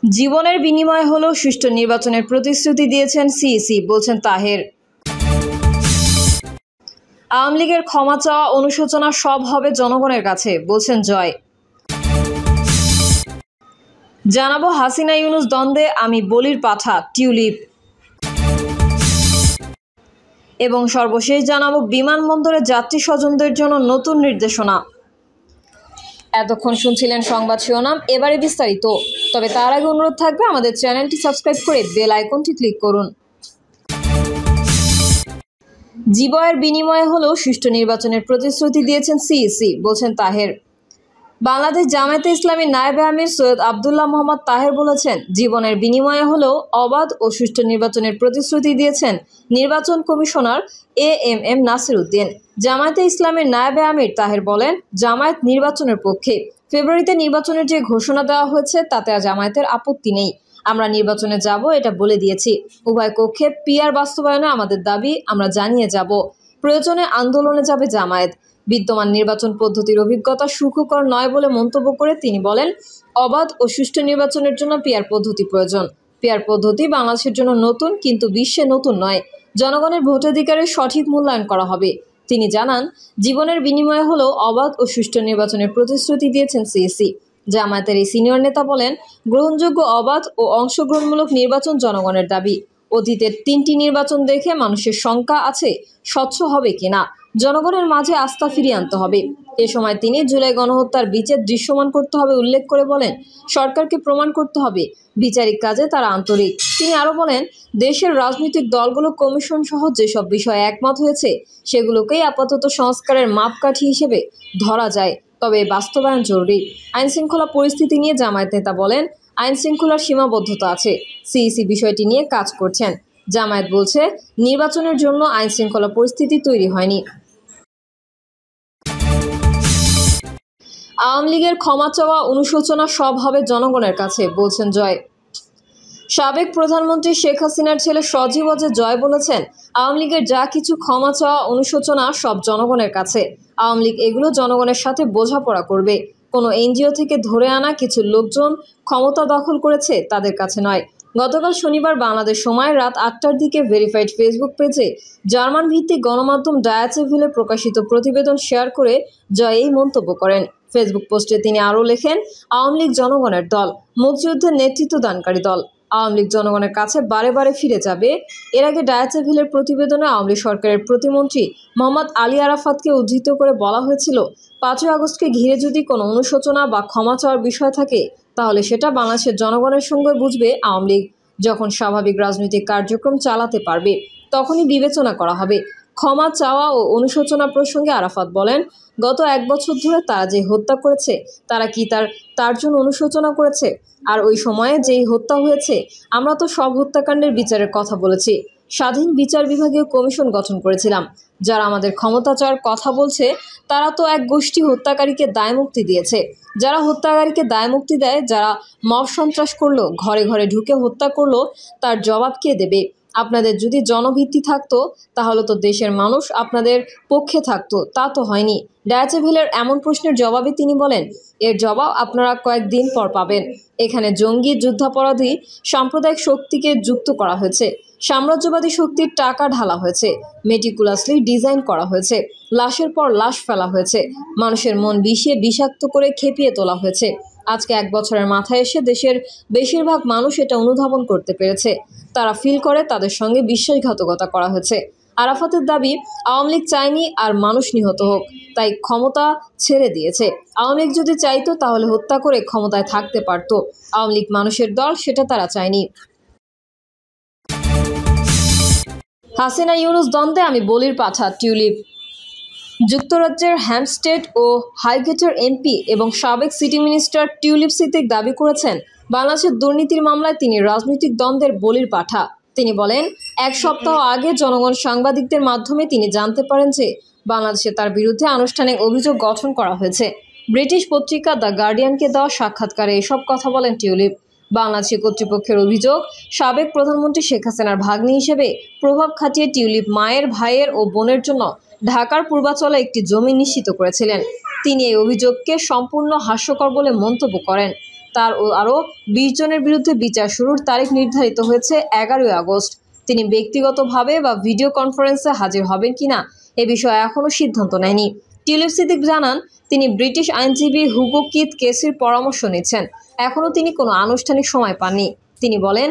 জীবনের বিনিময়ে হলেও সুষ্ঠু নির্বাচনের প্রতিশ্রুতি দিয়েছেন সিইসি, বলছেন তাহের। আওয়ামী লীগের ক্ষমা চাওয়া অনুশোচনা সব হবে জনগণের কাছে, বলছেন জয়। জানাবো হাসিনা ইউনূস দ্বন্দ্বে আমি বলির পাঠা, টিউলিপ। এবং সর্বশেষ জানাবো বিমানবন্দরে যাত্রী স্বজনদের জন্য নতুন নির্দেশনা। এতক্ষণ শুনছিলেন সংবাদ শিরোনাম, এবারে বিস্তারিত। তবে তার আগে অনুরোধ থাকবে আমাদের চ্যানেলটি সাবস্ক্রাইব করে বেল আইকনটি ক্লিক করুন। জীবনের বিনিময়ে হলেও সুষ্ঠু নির্বাচনের প্রতিশ্রুতি দিয়েছেন সিইসি, বলছেন তাহের। বাংলাদেশ জামায়াতে ইসলামীর নায়েবে আমির সৈয়দ আবদুল্লাহ মোহাম্মদ তাহের বলেছেন, জীবনের বিনিময়ে হলেও অবাধ ও সুষ্ঠু নির্বাচনের প্রতিশ্রুতি দিয়েছেন নির্বাচন কমিশনার এএমএম নাসির উদ্দিন। জামায়াতে ইসলামীর নায়েবে আমির তাহের বলেন, জামায়াত নির্বাচনের পক্ষে। ফেব্রুয়ারিতে নির্বাচনের যে ঘোষণা দেওয়া হয়েছে তাতে জামায়াতের আপত্তি নেই। আমরা নির্বাচনে যাব এটা বলে দিয়েছি। উভয় কক্ষে পিআর বাস্তবায়নে আমাদের দাবি আমরা জানিয়ে যাব। প্রয়োজনে আন্দোলনে যাবে জামায়াত। বিদ্যমান নির্বাচন পদ্ধতির অভিজ্ঞতা সুখকর নয় বলে মন্তব্য করে তিনি বলেন, অবাধ ও সুষ্ঠু নির্বাচনের জন্য পিআর পদ্ধতি প্রয়োজন। পিআর পদ্ধতি বাংলাদেশের জন্য নতুন, কিন্তু বিশ্বে নতুন নয়। জনগণের ভোটাধিকারের সঠিক মূল্যায়ন করা হবে। তিনি জানান, জীবনের বিনিময়ে হলেও অবাধ ও সুষ্ঠু নির্বাচনের প্রতিশ্রুতি দিয়েছেন সিইসি। জামায়াতের এই সিনিয়র নেতা বলেন, গ্রহণযোগ্য, অবাধ ও অংশগ্রহণমূলক নির্বাচন জনগণের দাবি। অতীতের 3টি নির্বাচন দেখে মানুষের শঙ্কা আছে স্বচ্ছ হবে কিনা। জনগণের মাঝে আস্থা ফিরিয়ে আনতে হবে। এ সময় তিনি জুলাই গণহত্যার বিচার দৃশ্যমান করতে হবে উল্লেখ করে বলেন, সরকারকে প্রমাণ করতে হবে বিচারিক কাজে তারা আন্তরিক। তিনি আরও বলেন, দেশের রাজনৈতিক দলগুলো কমিশন সহ যেসব বিষয়ে একমত হয়েছে সেগুলোকেই আপাতত সংস্কারের মাপকাঠি হিসেবে ধরা যায়, তবে বাস্তবায়ন জরুরি। আইনশৃঙ্খলা পরিস্থিতি নিয়ে জামায়াত নেতা বলেন, আইনশৃঙ্খলার সীমাবদ্ধতা আছে। সিইসি বিষয়টি নিয়ে কাজ করছেন। জামায়াত বলছে, নির্বাচনের জন্য আইনশৃঙ্খলা পরিস্থিতি তৈরি হয়নি। আওয়ামী লীগের ক্ষমা চাওয়া অনুশোচনা সব হবে জনগণের কাছে, বলছেন জয়। সাবেক প্রধানমন্ত্রী শেখ হাসিনার ছেলে সজীব ওয়াজেদ জয় বলেছেন, আওয়ামী লীগের যা কিছু ক্ষমা চাওয়া অনুশোচনা সব জনগণের কাছে। আওয়ামী লীগ এগুলো জনগণের সাথে বোঝাপড়া করবে। কোনো এনজিও থেকে ধরে আনা কিছু লোকজন ক্ষমতা দখল করেছে তাদের কাছে নয়। গতকাল শনিবার বাংলাদেশ সময় রাত 8টার দিকে ভেরিফাইড ফেসবুক পেজে জার্মান ভিত্তিক গণমাধ্যম ডায়াচে ভেলে প্রকাশিত প্রতিবেদন শেয়ার করে জয় এই মন্তব্য করেন। ফেসবুক পোস্টে তিনি আরও লেখেন, আওয়ামী লীগ জনগণের দল, মুক্তিযুদ্ধের নেতৃত্ব দানকারী দল। আওয়ামী লীগ জনগণের কাছে বারে বারে ফিরে যাবে। এর আগে ডায়াচে ভেলের প্রতিবেদনে আওয়ামী লীগ সরকারের প্রতিমন্ত্রী মোহাম্মদ আলী আরাফাতকে উদ্ধৃত করে বলা হয়েছিল, 5ই আগস্টকে ঘিরে যদি কোনো অনুশোচনা বা ক্ষমা চাওয়ার বিষয় থাকে তাহলে সেটা বাংলাদেশের জনগণের সঙ্গে বুঝবে আওয়ামী লীগ। যখন স্বাভাবিক রাজনৈতিক কার্যক্রম চালাতে পারবে তখনই বিবেচনা করা হবে। ক্ষমা চাওয়া ও অনুশোচনা প্রসঙ্গে আরাফাত বলেন, গত 1 বছর ধরে তারা যে হত্যা করেছে তারা কি তার জন্য অনুশোচনা করেছে? আর ওই সময়ে যেই হত্যা হয়েছে, আমরা তো সব হত্যাকাণ্ডের বিচারের কথা বলেছি। স্বাধীন বিচার বিভাগীয় কমিশন গঠন করেছিলাম। যারা আমাদের ক্ষমতা চাওয়ার কথা বলছে তারা তো এক গোষ্ঠী হত্যাকারীকে দায়মুক্তি দিয়েছে। যারা হত্যাকারীকে দায়মুক্তি দেয়, যারা মব সন্ত্রাস করলো, ঘরে ঘরে ঢুকে হত্যা করলো, তার জবাব কে দেবে? আপনাদের যদি জনভিত্তি থাকতো তাহলে তো দেশের মানুষ আপনাদের পক্ষে থাকতো, তা তো হয়নি। ডায়াচে ভেলের এমন প্রশ্নের জবাবে তিনি বলেন, এর জবাব আপনারা কয়েকদিন পর পাবেন। এখানে জঙ্গি, যুদ্ধাপরাধী, সাম্প্রদায়িক শক্তিকে যুক্ত করা হয়েছে। সাম্রাজ্যবাদী শক্তির টাকা ঢালা হয়েছে। মেটিকুলাসলি ডিজাইন করা হয়েছে। লাশের পর লাশ ফেলা হয়েছে। মানুষের মন বিষিয়ে বিষাক্ত করে খেপিয়ে তোলা হয়েছে। আজকে 1 বছরের মাথায় এসে দেশের বেশিরভাগ মানুষ এটা অনুধাবন করতে পেরেছে। তারা ফিল করে তাদের সঙ্গে বিশ্বাসঘাতকতা করা হয়েছে। আরাফাতের দাবি, আওয়ামী লীগ চায়নি আর মানুষ নিহত হোক, তাই ক্ষমতা ছেড়ে দিয়েছে। আওয়ামী লীগ যদি চাইতো তাহলে হত্যা করে ক্ষমতায় থাকতে পারত। আওয়ামী লীগ মানুষের দল, সেটা তারা চায়নি। হাসিনা ইউনূস দ্বন্দ্বে আমি বলির পাঠা, টিউলিপ। যুক্তরাজ্যের হ্যাম্পস্টেড ও হাইগেটের এমপি এবং সাবেক সিটি মিনিস্টার টিউলিপ সিদ্দিক দাবি করেছেন, বাংলাদেশের দুর্নীতির মামলায় তিনি রাজনৈতিক দ্বন্দ্বের বলির পাঠা। তিনি বলেন, 1 সপ্তাহ আগে জনগণ সাংবাদিকদের মাধ্যমে তিনি জানতে পারেন যে বাংলাদেশে তার বিরুদ্ধে আনুষ্ঠানিক অভিযোগ গঠন করা হয়েছে। ব্রিটিশ পত্রিকা দ্য গার্ডিয়ানকে দেওয়া সাক্ষাৎকারে এসব কথা বলেন টিউলিপ। বাংলাদেশি কর্তৃপক্ষের অভিযোগ, সাবেক প্রধানমন্ত্রী শেখ হাসিনার ভাগ্নি হিসেবে প্রভাব খাটিয়ে টিউলিপ মায়ের, ভাইয়ের ও বোনের জন্য ঢাকার পূর্বাচলে একটি জমি নিশ্চিত করেছিলেন। তিনি এই অভিযোগকে সম্পূর্ণ হাস্যকর বলে মন্তব্য করেন। তার ও আরও 20 জনের বিরুদ্ধে বিচার শুরুর তারিখ নির্ধারিত হয়েছে 11 আগস্ট। তিনি ব্যক্তিগতভাবে বা ভিডিও কনফারেন্সে হাজির হবেন কিনা এ বিষয়ে এখনও সিদ্ধান্ত নেয়নি। টিউলিপ সিদ্দিক জানান, তিনি ব্রিটিশ আইনজীবী হুগো কিথ কেসির পরামর্শ নিচ্ছেন। এখনও তিনি কোনো আনুষ্ঠানিক সময় পাননি। তিনি বলেন,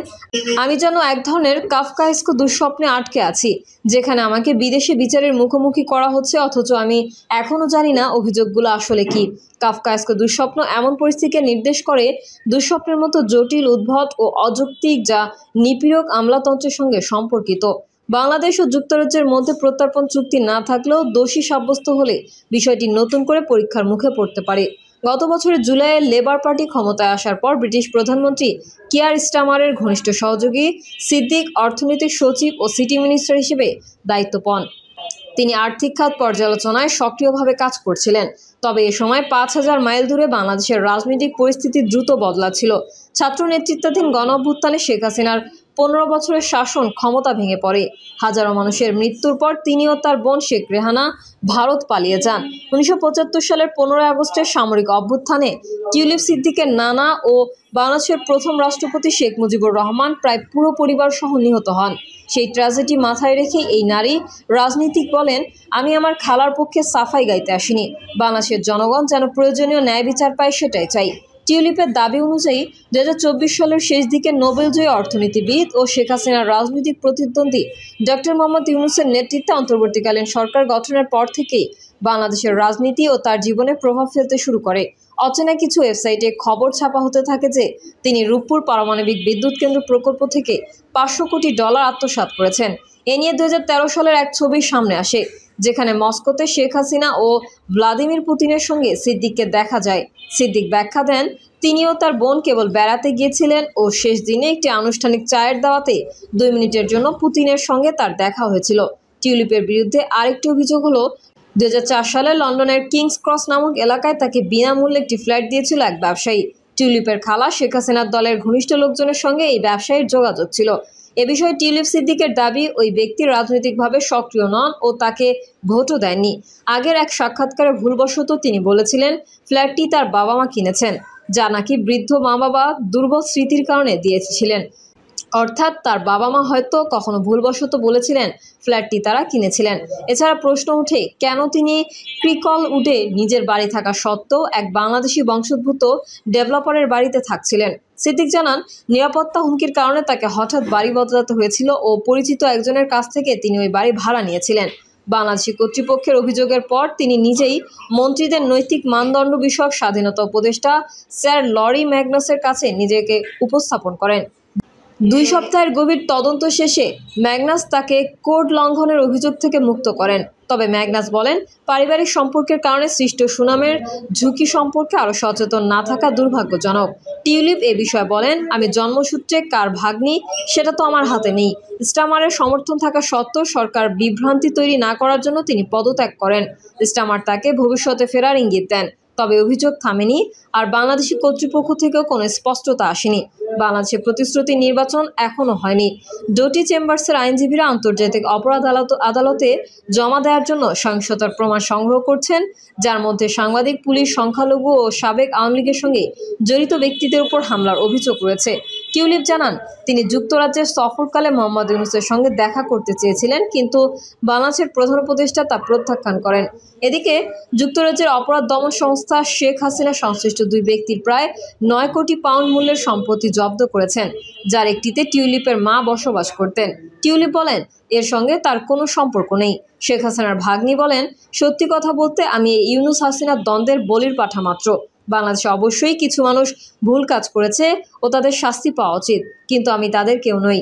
আমি যেন এক ধরনের কাফকায়েস্ক দুঃস্বপ্নে আটকে আছি, যেখানে আমাকে বিদেশে বিচারের মুখোমুখি করা হচ্ছে, অথচ আমি এখনও জানি না অভিযোগগুলো আসলে কি। কাফকায়েস্ক দুঃস্বপ্ন এমন পরিস্থিতিকে নির্দেশ করে, দুঃস্বপ্নের মতো জটিল, উদ্ভট ও অযৌক্তিক, যা নিপীড়ক আমলাতন্ত্রের সঙ্গে সম্পর্কিত। বাংলাদেশ ও যুক্তরাজ্যের মধ্যে প্রত্যর্পণ চুক্তি না থাকলেও দোষী সাব্যস্ত হলে বিষয়টি নতুন করে পরীক্ষার মুখে পড়তে পারে। গত বছরের জুলাইয়ে লেবার পার্টি ক্ষমতায় আসার পর ব্রিটিশ প্রধানমন্ত্রী কিয়ার স্টারমারের ঘনিষ্ঠ সহযোগী সিদ্দিক অর্থনৈতিক সচিব ও সিটি মিনিস্টার হিসেবে দায়িত্ব পান। তিনি আর্থিক খাত পর্যালোচনায় সক্রিয়ভাবে কাজ করছিলেন। তবে এ সময় 5000 মাইল দূরে বাংলাদেশের রাজনৈতিক পরিস্থিতি দ্রুত বদলাচ্ছিল। ছাত্র নেতৃত্বাধীন গণঅভ্যুত্থানে শেখ হাসিনার 15 বছরের শাসন ক্ষমতা ভেঙে পড়ে। হাজারো মানুষের মৃত্যুর পর তিনি ও তার বোন শেখ রেহানা ভারত পালিয়ে যান। 1975 সালের 15 আগস্টের সামরিক অভ্যুত্থানে টিউলিপ সিদ্দিকের নানা ও বাংলাদেশের প্রথম রাষ্ট্রপতি শেখ মুজিবুর রহমান প্রায় পুরো পরিবার সহ নিহত হন। সেই ট্র্যাজেডি মাথায় রেখে এই নারী রাজনীতিক বলেন, আমি আমার খালার পক্ষে সাফাই গাইতে আসিনি। বাংলাদেশের জনগণ যেন প্রয়োজনীয় ন্যায় বিচার পায়, সেটাই চাই। টিউলিপের দাবি অনুযায়ী 2024 সালের শেষ দিকে নোবেলজয়ী অর্থনীতিবিদ ও শেখ হাসিনার রাজনৈতিক প্রতিদ্বন্দ্বী ডক্টর মোহাম্মদ ইউনূসের নেতৃত্বে অন্তর্বর্তীকালীন সরকার গঠনের পর থেকেই বাংলাদেশের রাজনীতি ও তার জীবনে প্রভাব ফেলতে শুরু করে। অচেনা কিছু ওয়েবসাইটে খবর ছাপা হতে থাকে যে তিনি রূপপুর পারমাণবিক বিদ্যুৎ কেন্দ্র প্রকল্প থেকে $500 কোটি আত্মসাৎ করেছেন। এ নিয়ে 2013 সালের এক ছবি সামনে আসে, যেখানে মস্কোতে শেখ হাসিনা ও ভ্লাদিমির পুতিনের সঙ্গে সিদ্দিককে দেখা যায়। সিদ্দিক ব্যাখ্যা দেন, তিনি ও তার বোন কেবল বেড়াতে গিয়েছিলেন ও শেষ দিনে একটি আনুষ্ঠানিক চায়ের দাওয়াতে 2 মিনিটের জন্য পুতিনের সঙ্গে তার দেখা হয়েছিল। টিউলিপের বিরুদ্ধে আরেকটি অভিযোগ হলো, 2004 সালে লন্ডনের কিংস ক্রস নামক এলাকায় তাকে বিনামূল্যে একটি ফ্ল্যাট দিয়েছিল এক ব্যবসায়ী। টিউলিপের খালা শেখ হাসিনার দলের ঘনিষ্ঠ লোকজনের সঙ্গে এই ব্যবসায়ীর যোগাযোগ ছিল। এ বিষয়ে টিউলিপ সিদ্দিকের দাবি, ওই ব্যক্তি রাজনৈতিকভাবে সক্রিয় নন ও তাকে ভোটও দেননি। আগের এক সাক্ষাৎকারে ভুলবশত তিনি বলেছিলেন ফ্ল্যাটটি তার বাবা মা কিনেছেন, যা নাকি বৃদ্ধ মা বাবা দুর্বল স্মৃতির কারণে দিয়েছিলেন। অর্থাৎ তার বাবা মা হয়তো কখনো ভুলবশত বলেছিলেন ফ্ল্যাটটি তারা কিনেছিলেন। এছাড়া প্রশ্ন ওঠে, কেন তিনি ক্রিকল উডে নিজের বাড়ি থাকা সত্ত্বেও এক বাংলাদেশি বংশোদ্ভূত ডেভেলপারের বাড়িতে থাকছিলেন। সিদ্দিক জানান, নিরাপত্তা হুমকির কারণে তাকে হঠাৎ বাড়ি বদলাতে হয়েছিল ও পরিচিত একজনের কাছ থেকে তিনি ওই বাড়ি ভাড়া নিয়েছিলেন। বাংলাদেশি কর্তৃপক্ষের অভিযোগের পর তিনি নিজেই মন্ত্রীদের নৈতিক মানদণ্ড বিষয়ক স্বাধীনতা উপদেষ্টা স্যার লরি ম্যাগনাসের কাছে নিজেকে উপস্থাপন করেন। 2 সপ্তাহের গভীর তদন্ত শেষে ম্যাগনাস তাকে কোড লঙ্ঘনের অভিযোগ থেকে মুক্ত করেন। তবে ম্যাগনাস বলেন, পারিবারিক সম্পর্কের কারণে সৃষ্ট সুনামের ঝুঁকি সম্পর্কে আরও সচেতন না থাকা দুর্ভাগ্যজনক। টিউলিপ এ বিষয়ে বলেন, আমি জন্মসূত্রে কার ভাগ্নি সেটা তো আমার হাতে নেই। স্টামারের সমর্থন থাকা সত্ত্বেও সরকার বিভ্রান্তি তৈরি না করার জন্য তিনি পদত্যাগ করেন। স্টামার তাকে ভবিষ্যতে ফেরার ইঙ্গিত দেন। তবে অভিযোগ থামেনি, আর বাংলাদেশি কর্তৃপক্ষ থেকেও কোনো স্পষ্টতা আসেনি। বাংলাদেশের প্রতিশ্রুতি নির্বাচন এখনও হয়নি। ডটি চেম্বার্সের আইনজীবীরা আন্তর্জাতিক অপরাধ আদালতে জমা দেওয়ার জন্য সহিংসতার প্রমাণ সংগ্রহ করছেন, যার মধ্যে সাংবাদিক, পুলিশ, সংখ্যালঘু ও সাবেক আওয়ামী লীগের সঙ্গে জড়িত ব্যক্তিদের উপর হামলার অভিযোগ রয়েছে। টিউলিপ জানান, তিনি যুক্তরাজ্যের সফরকালে মোহাম্মদ ইউনূসের সঙ্গে দেখা করতে চেয়েছিলেন, কিন্তু বাংলাদেশের প্রধান উপদেষ্টা তা প্রত্যাখ্যান করেন। এদিকে যুক্তরাজ্যের অপরাধ দমন সংস্থা শেখ হাসিনা সংশ্লিষ্ট 2 ব্যক্তির প্রায় $9 কোটি মূল্যের সম্পত্তি জব্দ করেছেন, যার একটিতে টিউলিপের মা বসবাস করতেন। টিউলিপ বলেন, এর সঙ্গে তার কোনো সম্পর্ক নেই। শেখ হাসিনার ভাগ্নি বলেন, সত্যি কথা বলতে আমি এই ইউনূস হাসিনার দ্বন্দ্বের বলির পাঠা মাত্র। বাংলাদেশে অবশ্যই কিছু মানুষ ভুল কাজ করেছে ও তাদের শাস্তি পাওয়া উচিত, কিন্তু আমি তাদের কেউ নই।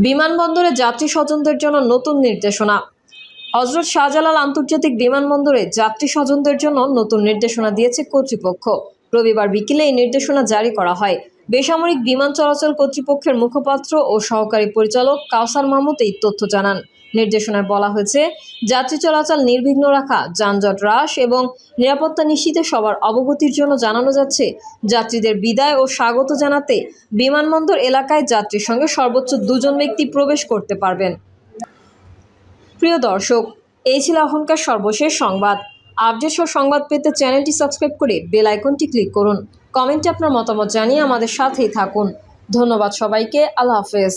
বিমানবন্দরে যাত্রী স্বজনদের জন্য নতুন নির্দেশনা। হযরত শাহজালাল আন্তর্জাতিক বিমানবন্দরে যাত্রী স্বজনদের জন্য নতুন নির্দেশনা দিয়েছে কর্তৃপক্ষ। রবিবার বিকেলে এই নির্দেশনা জারি করা হয়। বেসামরিক বিমান চলাচল কর্তৃপক্ষের মুখপাত্র ও সহকারী পরিচালক কাউসার মাহমুদ এই তথ্য জানান। নির্দেশনায় বলা হয়েছে, যাত্রী চলাচল নির্বিঘ্ন রাখা, যানজট হ্রাস এবং নিরাপত্তা নিশ্চিতে সবার অবগতির জন্য জানানো যাচ্ছে, যাত্রীদের বিদায় ও স্বাগত জানাতে বিমানবন্দর এলাকায় যাত্রীর সঙ্গে সর্বোচ্চ 2 জন ব্যক্তি প্রবেশ করতে পারবেন। প্রিয় দর্শক, এই ছিল এখনকার সর্বশেষ সংবাদ। আপডেট সহ সংবাদ পেতে চ্যানেলটি সাবস্ক্রাইব করে বেল আইকনটি ক্লিক করুন। কমেন্টে আপনার মতামত জানিয়ে আমাদের সাথেই থাকুন। ধন্যবাদ সবাইকে। আল্লাহ হাফেজ।